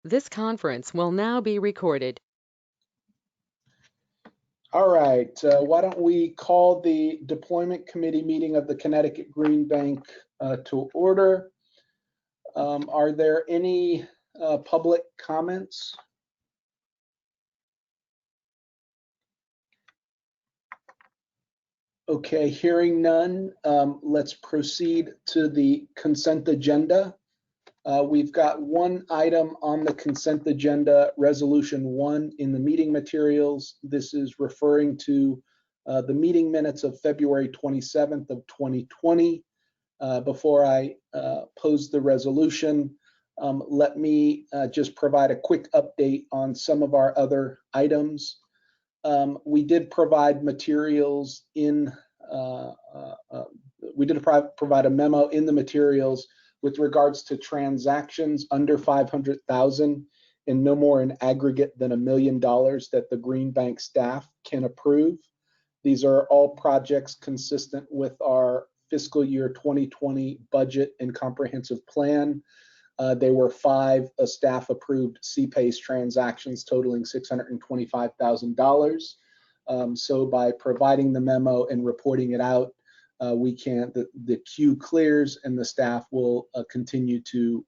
This conference will now be recorded. All right, why don't we call the Deployment Committee meeting of the Connecticut Green Bank to order. Are there any public comments? Okay, hearing none, let's proceed to the consent agenda. We've got one item on the consent agenda, Resolution 1 in the meeting materials. This is referring to the meeting minutes of February 27th of 2020. Before I pose the resolution, let me just provide a quick update on some of our other items. We did provide materials in, provide a memo in the materials with regards to transactions under 500,000 and no more in aggregate than $1 million that the Green Bank staff can approve. These are all projects consistent with our fiscal year 2020 budget and comprehensive plan. They were 5 staff approved CPACE transactions totaling $625,000. So by providing the memo and reporting it out, the queue clears and the staff will continue to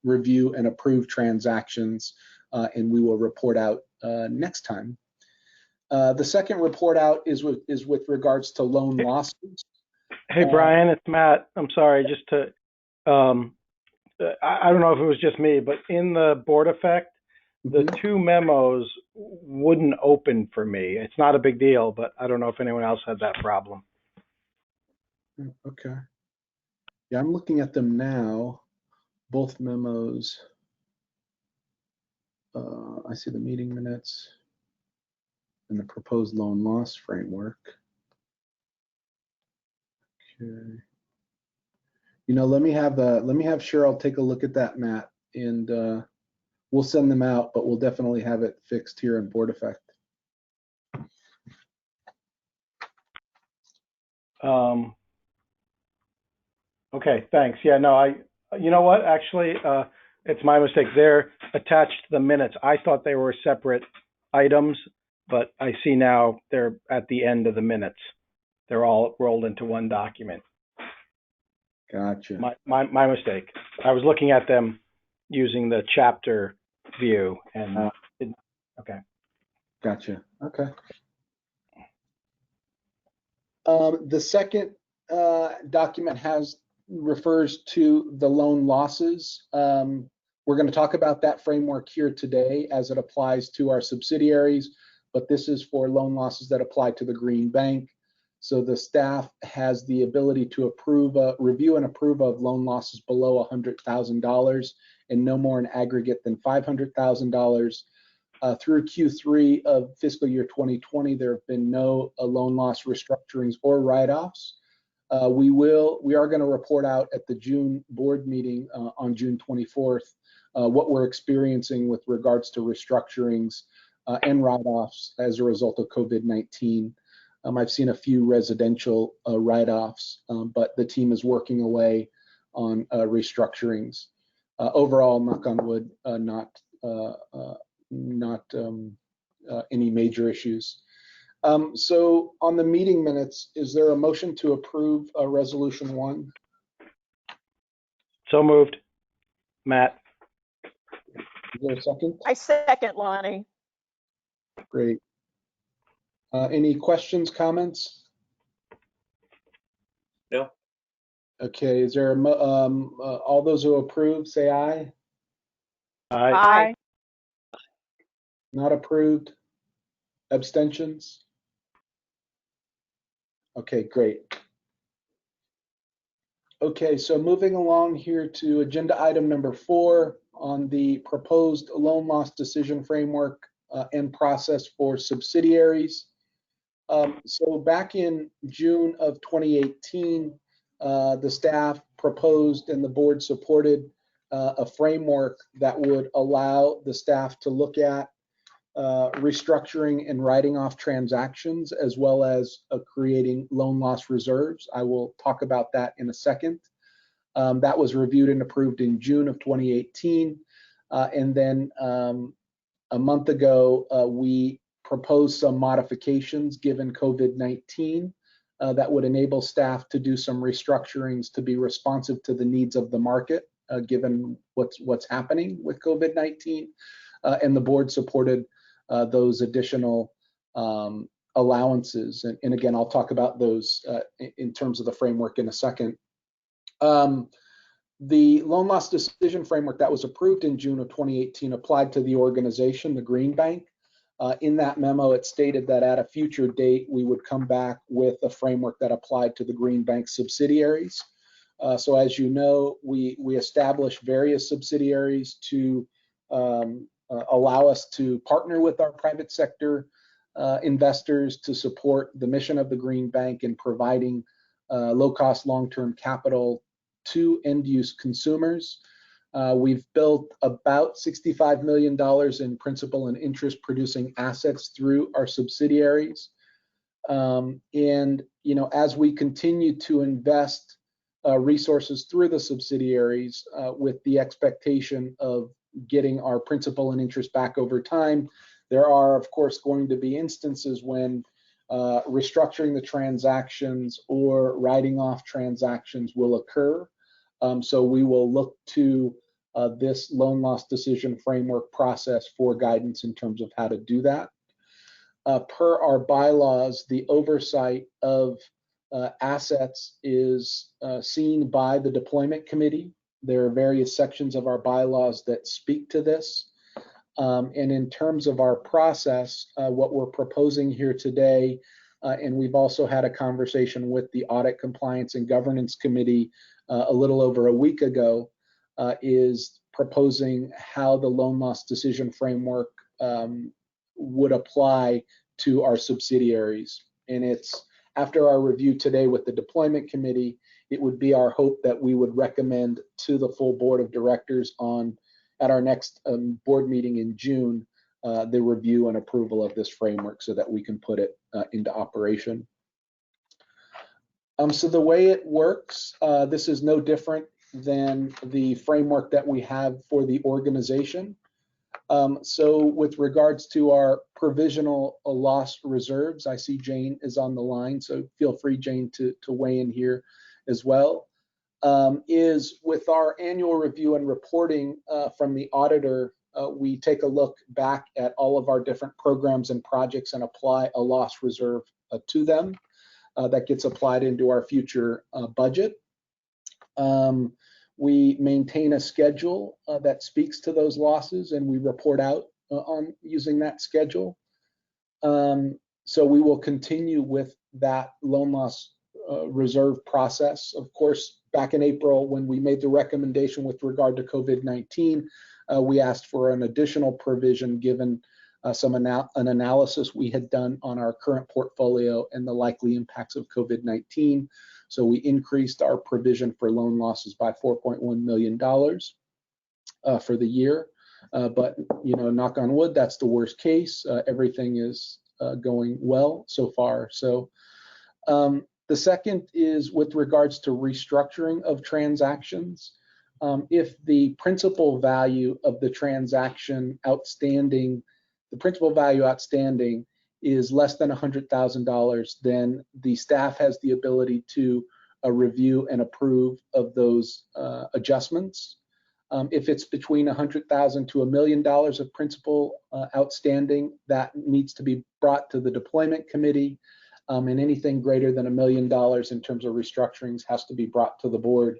review and approve transactions, and we will report out next time. The second report out is with regards to loan losses. Hey, Brian, it's Matt. I'm sorry, just to, I don't know if it was just me, but in the board effect, the 2 memos wouldn't open for me. It's not a big deal, but I don't know if anyone else had that problem. Okay. Yeah, I'm looking at them now. Both memos. I see the meeting minutes and the proposed loan loss framework. Okay. You know, let me have Cheryl take a look at that, Matt, and we'll send them out, but we'll definitely have it fixed here in board effect. Okay, thanks. Yeah, no, you know what? Actually, it's my mistake. They're attached to the minutes. I thought they were separate items, but I see now they're at the end of the minutes. They're all rolled into one document. Gotcha. My mistake. I was looking at them using the chapter view, and okay. Gotcha. Okay. The second document refers to the loan losses. We're going to talk about that framework here today as it applies to our subsidiaries, but this is for loan losses that apply to the Green Bank. So the staff has the ability to review and approve of loan losses below $100,000 and no more in aggregate than $500,000. Through Q3 of fiscal year 2020, there have been no loan loss restructurings or write-offs. We are going to report out at the June board meeting on June 24th what we're experiencing with regards to restructurings and write-offs as a result of COVID-19. I've seen a few residential write-offs, but the team is working away on restructurings. Overall, knock on wood, not any major issues. So on the meeting minutes, is there a motion to approve Resolution 1? So moved. Matt. Is there a second? I second, Lonnie. Great. Any questions, comments? No. Okay, is there all those who approve, say aye. Aye. Not approved? Abstentions? Okay, great. Okay, so moving along here to agenda item number 4 on the proposed loan loss decision framework and process for subsidiaries. So back in June of 2018, the staff proposed and the board supported a framework that would allow the staff to look at restructuring and writing off transactions, as well as creating loan loss reserves. I will talk about that in a second. That was reviewed and approved in June of 2018. And then a month ago, we proposed some modifications given COVID-19 that would enable staff to do some restructurings to be responsive to the needs of the market, given what's happening with COVID-19. And the board supported those additional allowances. And again, I'll talk about those in terms of the framework in a second. The loan loss decision framework that was approved in June of 2018 applied to the organization, the Green Bank. In that memo, it stated that at a future date, we would come back with a framework that applied to the Green Bank subsidiaries. So as you know, we established various subsidiaries to allow us to partner with our private sector investors to support the mission of the Green Bank in providing low-cost long-term capital to end-use consumers. We've built about $65 million in principal and interest producing assets through our subsidiaries. And as we continue to invest resources through the subsidiaries with the expectation of getting our principal and interest back over time, there are, of course, going to be instances when restructuring the transactions or writing off transactions will occur. So we will look to this loan loss decision framework process for guidance in terms of how to do that. Per our bylaws, the oversight of assets is seen by the deployment committee. There are various sections of our bylaws that speak to this. And in terms of our process, what we're proposing here today, and we've also had a conversation with the Audit, Compliance, and Governance Committee a little over a week ago, is proposing how the loan loss decision framework would apply to our subsidiaries. And it's after our review today with the deployment committee, it would be our hope that we would recommend to the full board of directors at our next board meeting in June, the review and approval of this framework so that we can put it into operation. So the way it works, this is no different than the framework that we have for the organization. So with regards to our provisional loss reserves, I see Jane is on the line, so feel free, Jane, to weigh in here as well. Is with our annual review and reporting from the auditor, we take a look back at all of our different programs and projects and apply a loss reserve to them. That gets applied into our future budget. We maintain a schedule that speaks to those losses, and we report out on using that schedule. So we will continue with that loan loss reserve process. Of course, back in April, when we made the recommendation with regard to COVID-19, we asked for an additional provision given an analysis we had done on our current portfolio and the likely impacts of COVID-19. So we increased our provision for loan losses by $4.1 million for the year. But, knock on wood, that's the worst case. Everything is going well so far. So the second is with regards to restructuring of transactions. If the principal value of the transaction outstanding, the principal value outstanding is less than $100,000, then the staff has the ability to review and approve of those adjustments. If it's between $100,000 to $1 million of principal outstanding, that needs to be brought to the deployment committee. And anything greater than $1 million in terms of restructurings has to be brought to the board.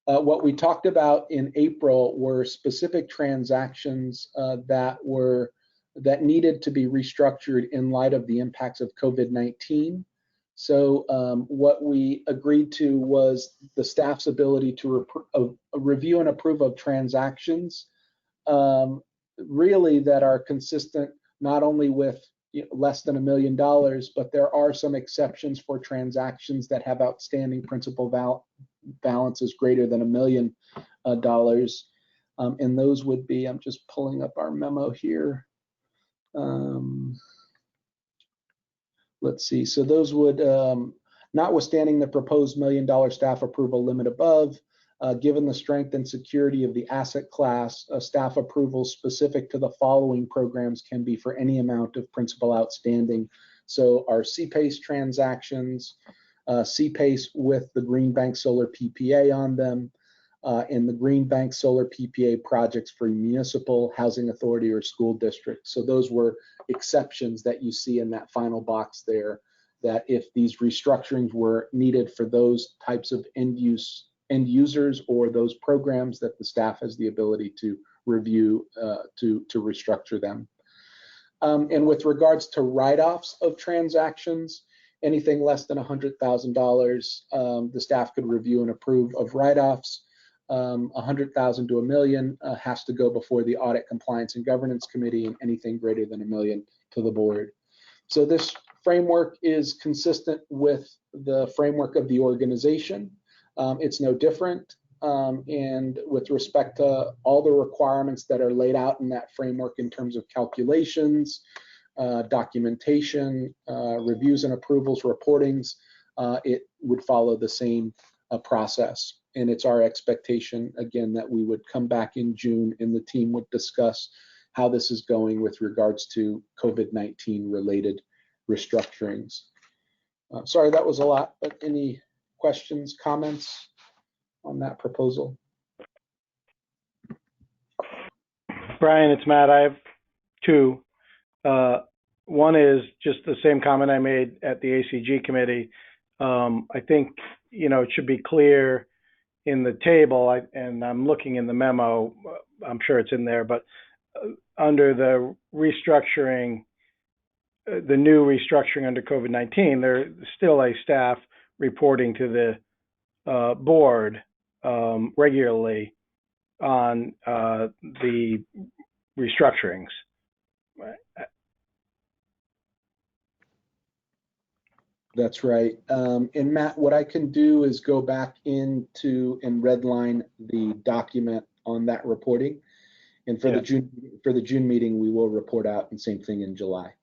What we talked about in April were specific transactions that needed to be restructured in light of the impacts of COVID-19. So what we agreed to was the staff's ability to review and approve of transactions really that are consistent not only with less than $1 million, but there are some exceptions for transactions that have outstanding principal balances greater than $1 million. And those would be, I'm just pulling up our memo here. Let's see, so those would, notwithstanding the proposed $1 million staff approval limit above, Given the strength and security of the asset class, staff approval specific to the following programs can be for any amount of principal outstanding. So our CPACE transactions, CPACE with the Green Bank Solar PPA on them, and the Green Bank Solar PPA projects for municipal, housing authority, or school districts. So those were exceptions that you see in that final box there, that if these restructurings were needed for those types of end users or those programs, that the staff has the ability to review to restructure them. And with regards to write-offs of transactions, anything less than $100,000, the staff could review and approve of write-offs. 100,000 to $1 million has to go before the Audit, Compliance, and Governance Committee, and anything greater than $1 million to the board. So this framework is consistent with the framework of the organization. It's no different. And with respect to all the requirements that are laid out in that framework in terms of calculations, documentation, reviews and approvals, reportings, it would follow the same process. And it's our expectation, again, that we would come back in June and the team would discuss how this is going with regards to COVID-19 related restructurings. Sorry, that was a lot, but any questions, comments on that proposal? Brian, it's Matt. I have two. One is just the same comment I made at the ACG committee. I think, it should be clear in the table, and I'm looking in the memo, I'm sure it's in there, but under the restructuring, the new restructuring under COVID-19, there's still a staff reporting to the board regularly on the restructurings. That's right. And Matt, what I can do is go back into and redline the document on that reporting. And for the June meeting, we will report out, and same thing in July.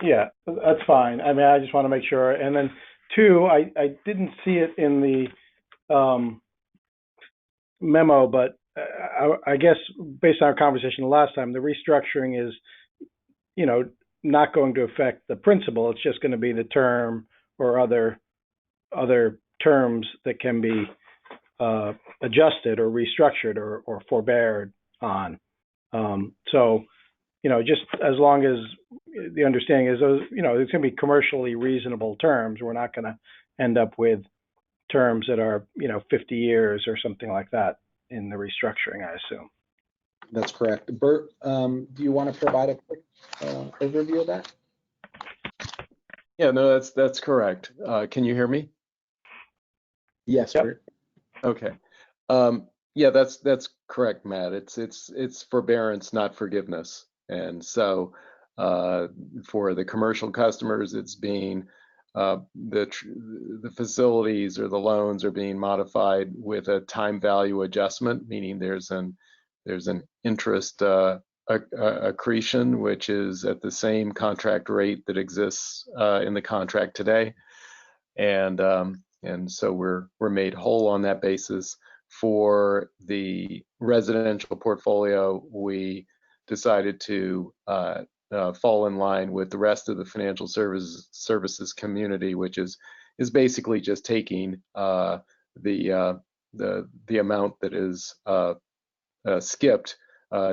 Yeah, that's fine. I mean, I just want to make sure. And then two, I didn't see it in the memo, but I guess based on our conversation the last time, the restructuring is, not going to affect the principal. It's just going to be the term or other terms that can be adjusted or restructured or forbeared on. So, just as long as the understanding is those, it's going to be commercially reasonable terms. We're not going to end up with terms that are, 50 years or something like that in the restructuring, I assume. That's correct. Bert, do you want to provide a quick overview of that? Yeah, no, that's correct. Can you hear me? Yes, Yep. Bert. Okay. Yeah, that's correct, Matt. It's forbearance, not forgiveness. And so for the commercial customers, it's being the facilities or the loans are being modified with a time value adjustment, meaning there's an interest accretion, which is at the same contract rate that exists in the contract today, and so we're made whole on that basis. For the residential portfolio, we decided to fall in line with the rest of the financial services community, which is basically just taking the amount that is skipped.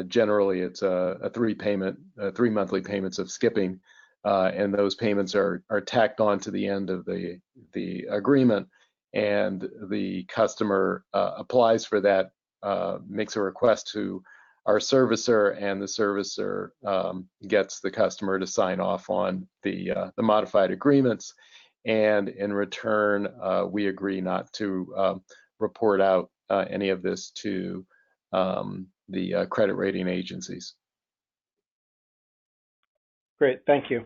Generally, it's a three monthly payments of skipping, and those payments are tacked on to the end of the agreement, and the customer applies for that, makes a request to our servicer, and the servicer gets the customer to sign off on the modified agreements, and in return, we agree not to report out any of this to the credit rating agencies. Great, thank you.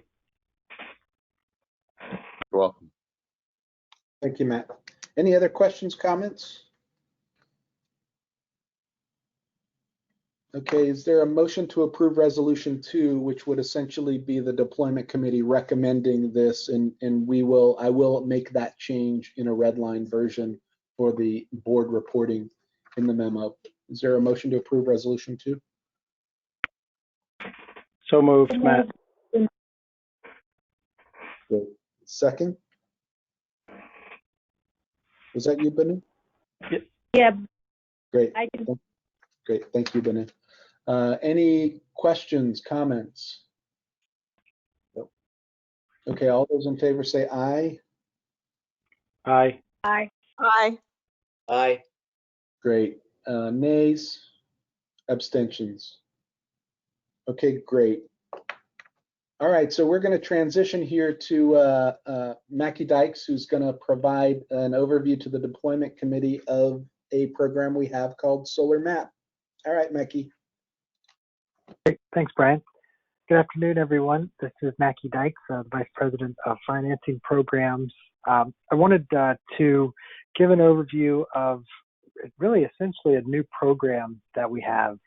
You're welcome. Thank you, Matt. Any other questions, comments? Okay, is there a motion to approve resolution 2, which would essentially be the deployment committee recommending this, and I will make that change in a red line version for the board reporting in the memo. Is there a motion to approve resolution 2? So moved, Matt. Great. Second? Was that you, Benu? Yeah, Great. I can. Great. Thank you, Benu. Any questions, comments? Nope. Okay, all those in favor say aye. Aye. Aye. Aye. Aye. Great. Nays? Abstentions? Okay, great. All right, so we're going to transition here to Mackie Dykes, who's going to provide an overview to the deployment committee of a program we have called Solar Map. All right, Mackie. Great. Thanks, Brian. Good afternoon, everyone. This is Mackie Dykes, Vice President of Financing Programs. I wanted to give an overview of really essentially a new program that we have.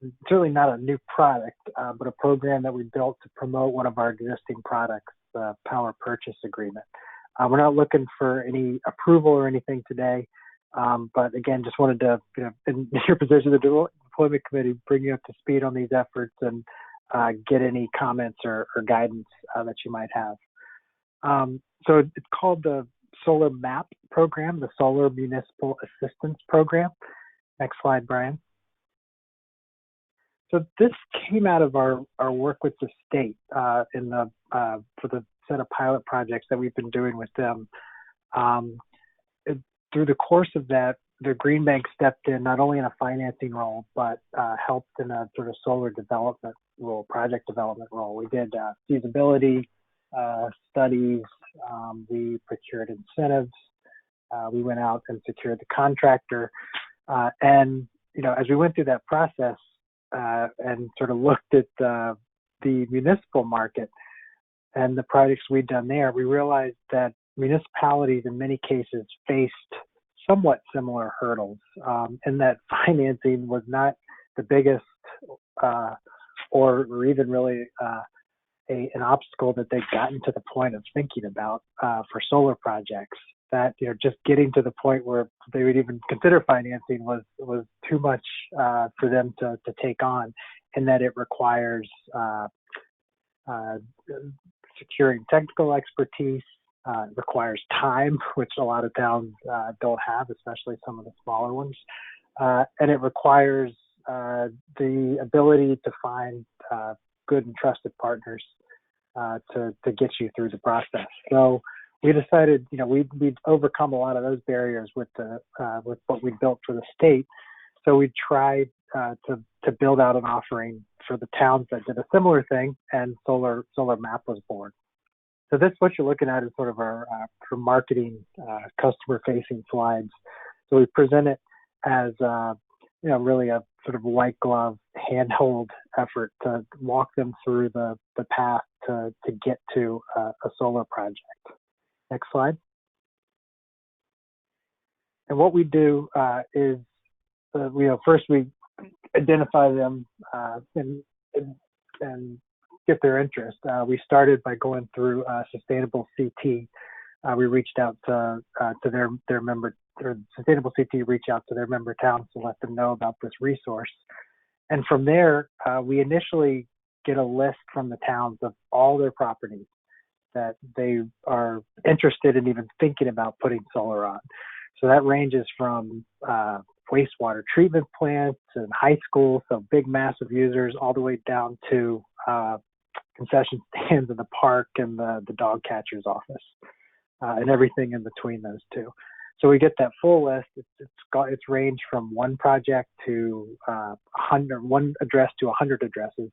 It's really not a new product, but a program that we built to promote one of our existing products, the Power Purchase Agreement. We're not looking for any approval or anything today, but again, just wanted to, in your position, the deployment committee, bring you up to speed on these efforts and get any comments or guidance that you might have. So it's called the Solar MAP program, the Solar Municipal Assistance Program. Next slide, Brian. So this came out of our work with the state for the set of pilot projects that we've been doing with them. Through the course of that, the Green Bank stepped in not only in a financing role, but helped in a sort of solar development role, project development role. We did feasibility studies, we procured incentives, we went out and secured the contractor, and as we went through that process, and sort of looked at the municipal market and the projects we'd done there, we realized that municipalities in many cases faced somewhat similar hurdles, and that financing was not the biggest or even really an obstacle that they'd gotten to the point of thinking about for solar projects. That just getting to the point where they would even consider financing was too much for them to take on, and that it requires securing technical expertise, it requires time, which a lot of towns don't have, especially some of the smaller ones, and it requires the ability to find good and trusted partners to get you through the process. So we decided, we'd overcome a lot of those barriers with what we built for the state. So we tried to build out an offering for the towns that did a similar thing, and Solar Map was born. So this, what you're looking at, is sort of our marketing, customer-facing slides. So we present it as really a sort of white glove, handhold effort to walk them through the path to get to a solar project. Next slide. And what we do is, first we identify them and get their interest. We started by going through Sustainable CT. We reached out to their member, or Sustainable CT reached out to their member towns to let them know about this resource. And from there, we initially get a list from the towns of all their properties that they are interested in even thinking about putting solar on. So that ranges from wastewater treatment plants and high schools, so big, massive users, all the way down to concession stands in the park and the dog catcher's office, and everything in between those two. So we get that full list. It's ranged from one project to 100, one address to 100 addresses,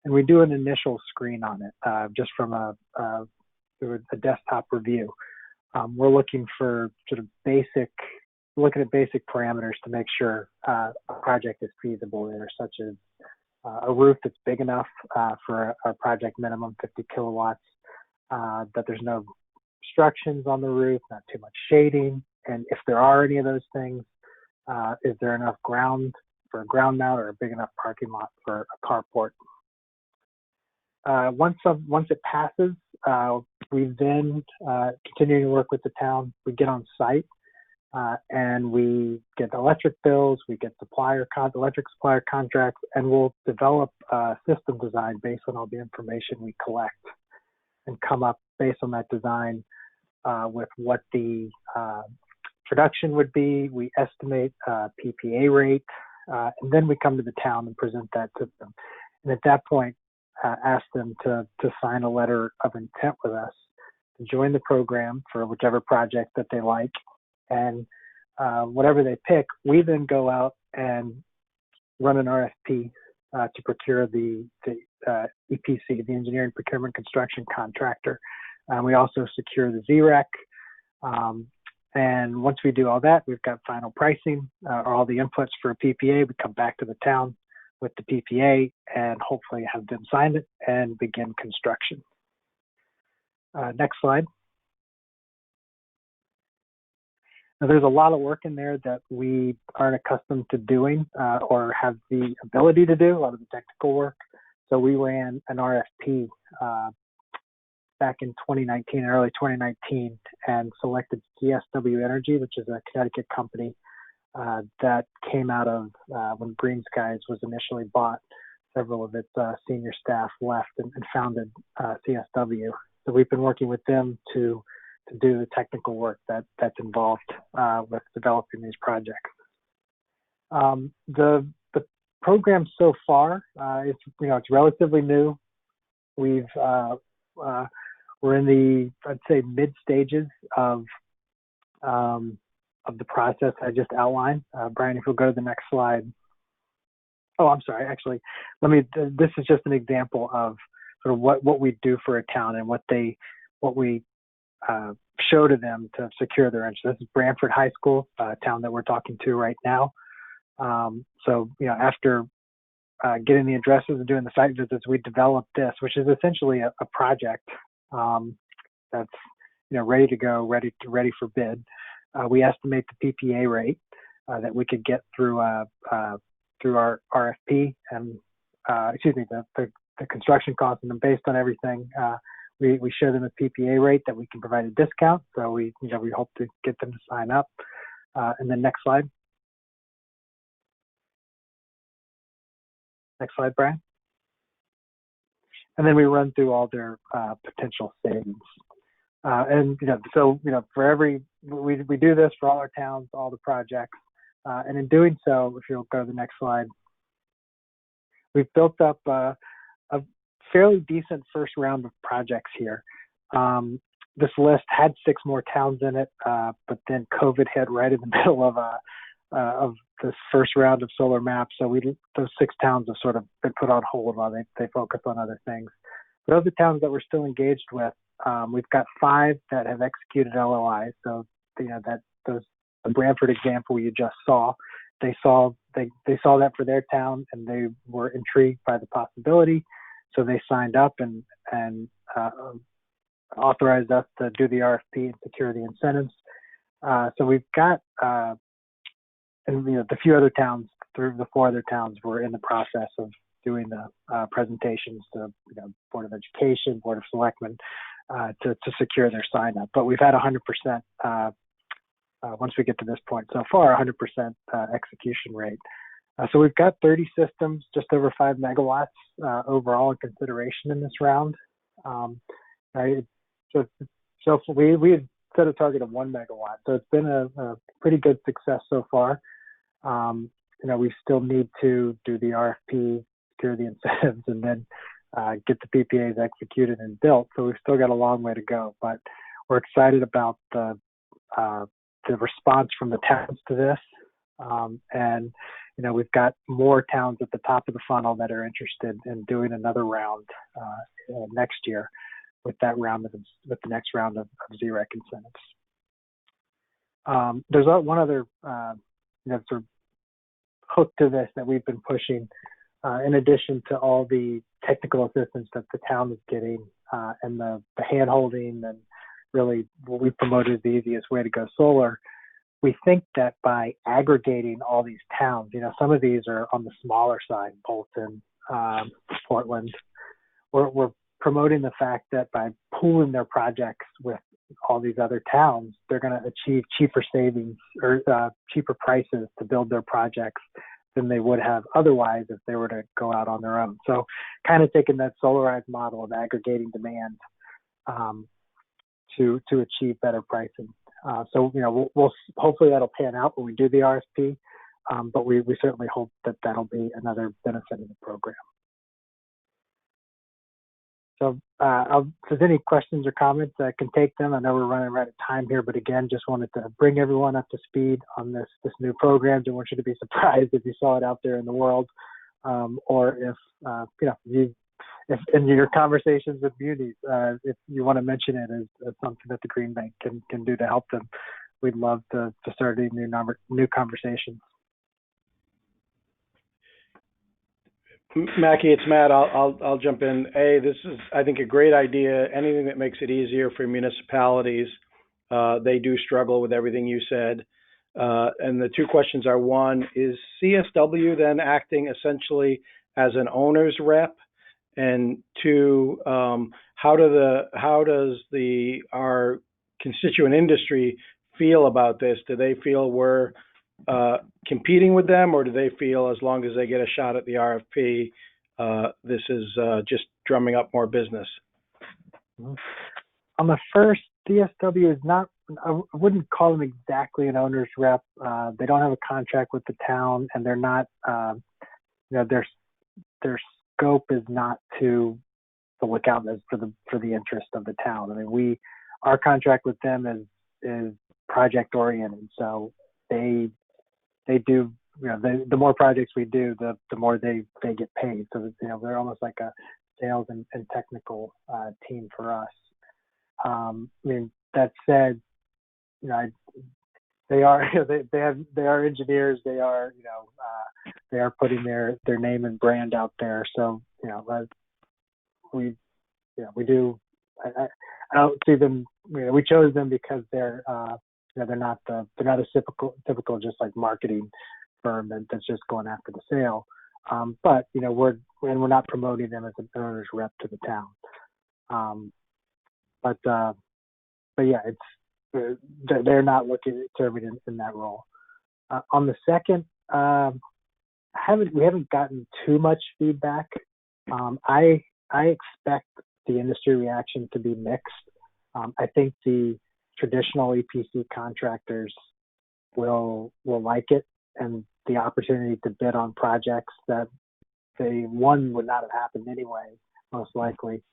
and we do an initial screen on it just from a desktop review. We're looking for sort of looking at basic parameters to make sure a project is feasible there, such as a roof that's big enough for a project minimum 50 kilowatts, that there's no obstructions on the roof, not too much shading, and if there are any of those things, is there enough ground for a ground mount or a big enough parking lot for a carport? Once it passes, we then continue to work with the town. We get on site. and we get electric bills, we get electric supplier contracts, and we'll develop a system design based on all the information we collect and come up based on that design with what the production would be. We estimate PPA rate, and then we come to the town and present that to them. And at that point, ask them to sign a letter of intent with us to join the program for whichever project that they like. And whatever they pick, we then go out and run an RFP to procure the EPC, the engineering procurement construction contractor. We also secure the ZREC. And once we do all that, we've got final pricing or all the inputs for a PPA. We come back to the town with the PPA and hopefully have them sign it and begin construction. Next slide. Now, there's a lot of work in there that we aren't accustomed to doing or have the ability to do, a lot of the technical work. So we ran an RFP back in 2019, early 2019, and selected CSW Energy, which is a Connecticut company that came out of when Green Skies was initially bought. Several of its senior staff left and founded CSW. So we've been working with them to do the technical work that's involved with developing these projects. The program so far it's relatively new. We're in the, I'd say, mid stages of the process I just outlined. Brian, if you'll go to the next slide. Oh, I'm sorry. Actually, this is just an example of sort of what we do for a town and what we show to them to secure their interest. This is Branford High School, a town that we're talking to right now. So, after getting the addresses and doing the site visits, we developed this, which is essentially a project that's ready to go, ready for bid. We estimate the PPA rate that we could get through our RFP and the construction costs, and then based on everything, we show them a PPA rate that we can provide a discount. So we hope to get them to sign up. And then next slide. Next slide, Brian. And then we run through all their potential savings. For we do this for all our towns, all the projects. And in doing so, if you'll go to the next slide, we've built up a fairly decent first round of projects here. This list had 6 more towns in it, but then COVID hit right in the middle of this first round of solar maps. So those 6 towns have sort of been put on hold while they focus on other things. But of the towns that we're still engaged with, we've got 5 that have executed LOIs. So the Branford example you just saw, they saw that for their town and they were intrigued by the possibility. So they signed up and authorized us to do the RFP and secure the incentives. So we've got, the few other towns, through the 4 other towns, were in the process of doing the presentations to Board of Education, Board of Selectmen, to secure their sign up. But we've had 100%, once we get to this point so far, 100% execution rate. So we've got 30 systems, just over 5 megawatts overall in consideration in this round. So we had set a target of 1 megawatt. So it's been a pretty good success so far. We still need to do the RFP, secure the incentives, and then get the PPAs executed and built. So we've still got a long way to go, but we're excited about the response from the towns to this. And we've got more towns at the top of the funnel that are interested in doing another round next year with the next round of ZREC incentives. There's one other sort of hook to this that we've been pushing, in addition to all the technical assistance that the town is getting and the hand holding and really what we promoted as the easiest way to go solar. We think that by aggregating all these towns, some of these are on the smaller side, Bolton, Portland, we're promoting the fact that by pooling their projects with all these other towns, they're going to achieve cheaper savings or cheaper prices to build their projects than they would have otherwise if they were to go out on their own. So kind of taking that solarized model of aggregating demand to achieve better pricing. So, we'll hopefully that'll pan out when we do the RFP, but we certainly hope that that'll be another benefit of the program. So if there's any questions or comments, I can take them. I know we're running right out of time here, but again, just wanted to bring everyone up to speed on this new program. Don't want you to be surprised if you saw it out there in the world, or if in your conversations with munis, if you want to mention it as something that the Green Bank can do to help them. We'd love to start any new conversations. Mackie, it's Matt. I'll jump in. This is, I think, a great idea. Anything that makes it easier for municipalities. They do struggle with everything you said. And the two questions are: one, is CSW then acting essentially as an owner's rep? And two, how does our constituent industry feel about this? Do they feel we're competing with them, or do they feel as long as they get a shot at the RFP, this is just drumming up more business? On the first, DSW is not, I wouldn't call them exactly an owner's rep. They don't have a contract with the town, and they're not, their scope is not to look out for the interest of the town. I mean, our contract with them is project oriented, so they do, the more projects we do, the more they get paid. So, they're almost like a sales and technical team for us. I mean, that said, they are engineers. They are they are putting their name and brand out there. So we do. I don't see them. We chose them because they're they're not a typical just like marketing firm that's just going after the sale. But we're not promoting them as an owner's rep to the town. But yeah, they're not looking at serving in that role. On the second, we haven't gotten too much feedback. I expect the industry reaction to be mixed. I think the traditional EPC contractors will like it, and the opportunity to bid on projects that one would not have happened anyway, most likely,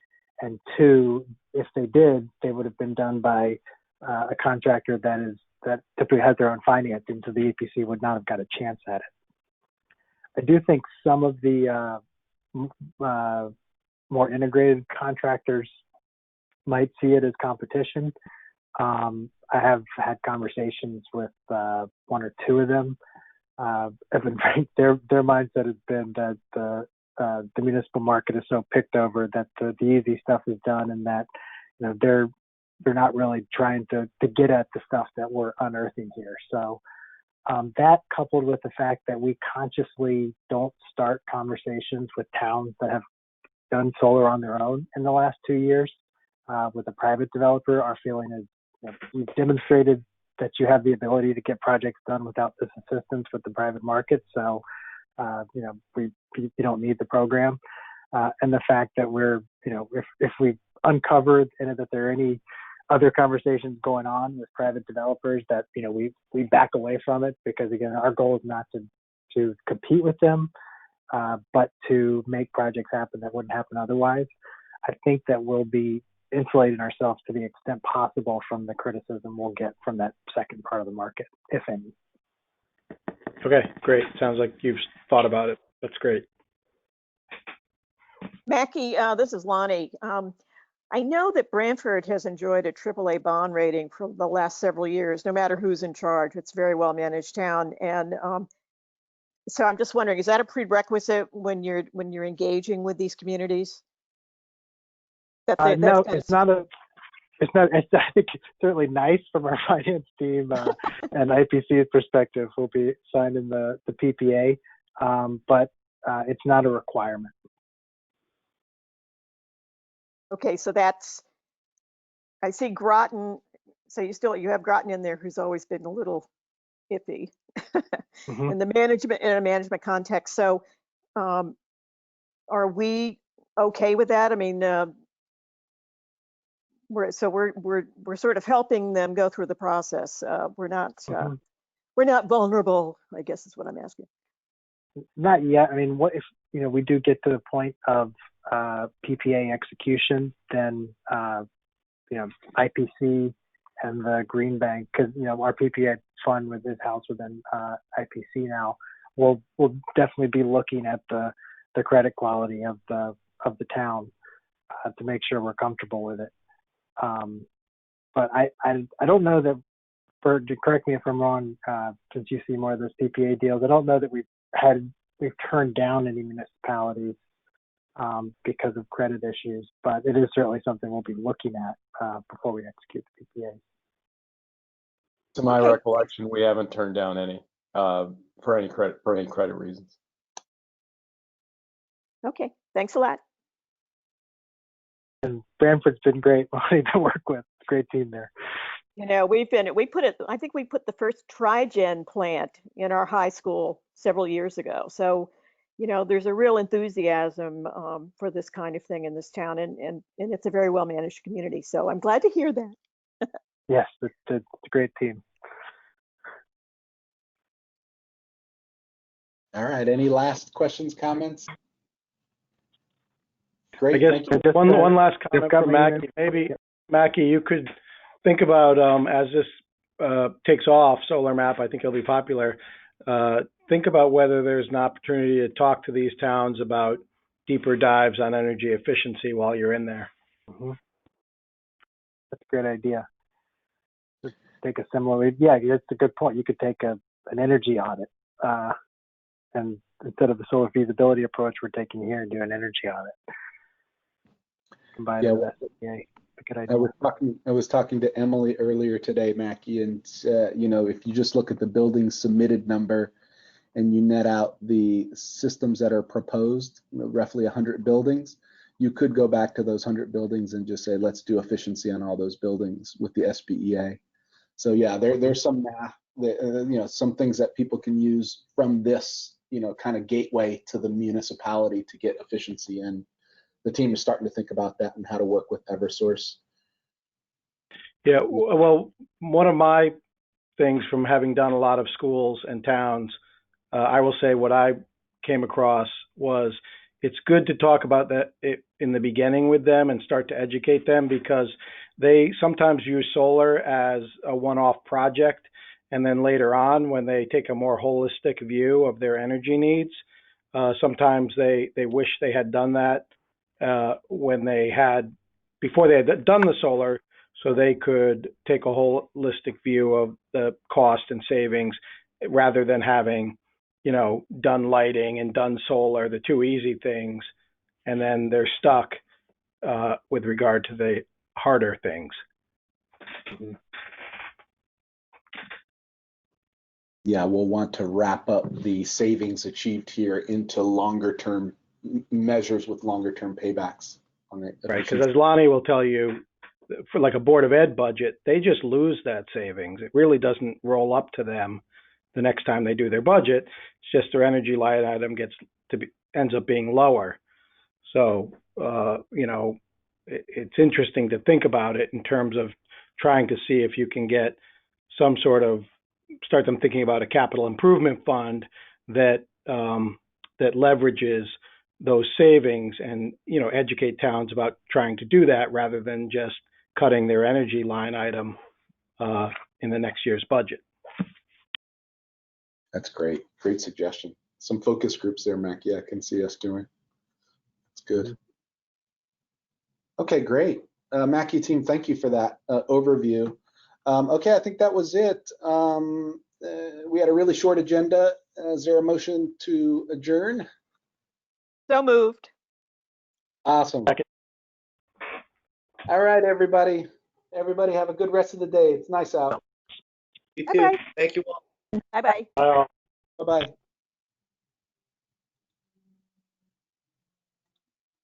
and two, if they did, they would have been done by a contractor that typically has their own financing, so the EPC would not have got a chance at it. I do think some of the more integrated contractors might see it as competition. I have had conversations with one or two of them. Evan Frank, their mindset has been that the municipal market is so picked over that the easy stuff is done, and that they're not really trying to get at the stuff that we're unearthing here. So that, coupled with the fact that we consciously don't start conversations with towns that have done solar on their own in the last 2 years with a private developer, our feeling is we've demonstrated that you have the ability to get projects done without this assistance with the private market. So, we don't need the program. And the fact that we're, if we uncover that there are any other conversations going on with private developers, that, we back away from it, because again, our goal is not to compete with them, but to make projects happen that wouldn't happen otherwise. I think that we'll be insulating ourselves to the extent possible from the criticism we'll get from that second part of the market, if any. Okay, great. Sounds like you've thought about it. That's great. Mackie, this is Lonnie. I know that Branford has enjoyed a AAA bond rating for the last several years, no matter who's in charge. It's a very well managed town, and so I'm just wondering, is that a prerequisite when you're engaging with these communities? No, it's not. I think it's certainly nice from our finance team and IPC's perspective. We'll be signing the PPA, but it's not a requirement. Okay, so I see Groton So you have Groton in there, who's always been a little iffy Mhm. in a management context. So are we okay with that? I mean, we're sort of helping them go through the process. Mhm. We're not vulnerable, I guess is what I'm asking. Not yet. I mean, what if, we do get to the point of PPA execution, then, IPC and the Green Bank, because, our PPA fund with is housed within IPC now, we'll definitely be looking at the credit quality of the town to make sure we're comfortable with it. But I don't know that, correct me if I'm wrong, since you see more of those PPA deals, I don't know that we've turned down any municipalities because of credit issues, but it is certainly something we'll be looking at before we execute the PPA. To my Okay. recollection, we haven't turned down any for any credit reasons. Okay, thanks a lot. And Branford's been great to work with. Great team there. I think we put the first Trigen plant in our high school several years ago. So, there's a real enthusiasm for this kind of thing in this town, and it's a very well managed community. So I'm glad to hear that. Yes, it's a great team. All right. Any last questions, comments? Great. I guess Thank you. Just, one last comment got from my Mackie. email. Maybe, Yep. Mackie, you could think about, as this takes off, Solar Map, I think it'll be popular. Think about whether there's an opportunity to talk to these towns about deeper dives on energy efficiency while you're in there. Mm-hmm. That's a great idea. Just take a similar, yeah, that's a good point. You could take an energy audit, and instead of the solar feasibility approach we're taking here, and do an energy audit. Combine it with SCA. A good idea. I was talking to Emily earlier today, Mackie, and if you just look at the building submitted number and you net out the systems that are proposed, roughly 100 buildings, you could go back to those 100 buildings and just say, let's do efficiency on all those buildings with the SBEA. So yeah, there's some math, that, some things that people can use from this, kind of gateway to the municipality to get efficiency in. The team is starting to think about that and how to work with Eversource. Yeah, well, one of my things from having done a lot of schools and towns, I will say what I came across was it's good to talk about that in the beginning with them and start to educate them, because they sometimes use solar as a one-off project, and then later on when they take a more holistic view of their energy needs, sometimes they wish they had done that before they had done the solar, so they could take a holistic view of the cost and savings rather than having, done lighting and done solar, the two easy things, and then they're stuck with regard to the harder things. Yeah, we'll want to wrap up the savings achieved here into longer term measures with longer term paybacks on it. Right, because as Lonnie will tell you, for like a Board of Ed budget, they just lose that savings. It really doesn't roll up to them the next time they do their budget. It's just their energy line item ends up being lower. So, it's interesting to think about it in terms of trying to see if you can get some sort of, start them thinking about a capital improvement fund that leverages those savings and, educate towns about trying to do that rather than just cutting their energy line item in the next year's budget. That's great. Great suggestion. Some focus groups there, Mackie, I can see us doing. That's good. Okay, great. Mackie team, thank you for that overview. Okay, I think that was it. We had a really short agenda. Is there a motion to adjourn? So moved. Awesome. All right, everybody. Everybody have a good rest of the day. It's nice out. You Bye-bye. too. Thank you all. Bye-bye. Bye-bye.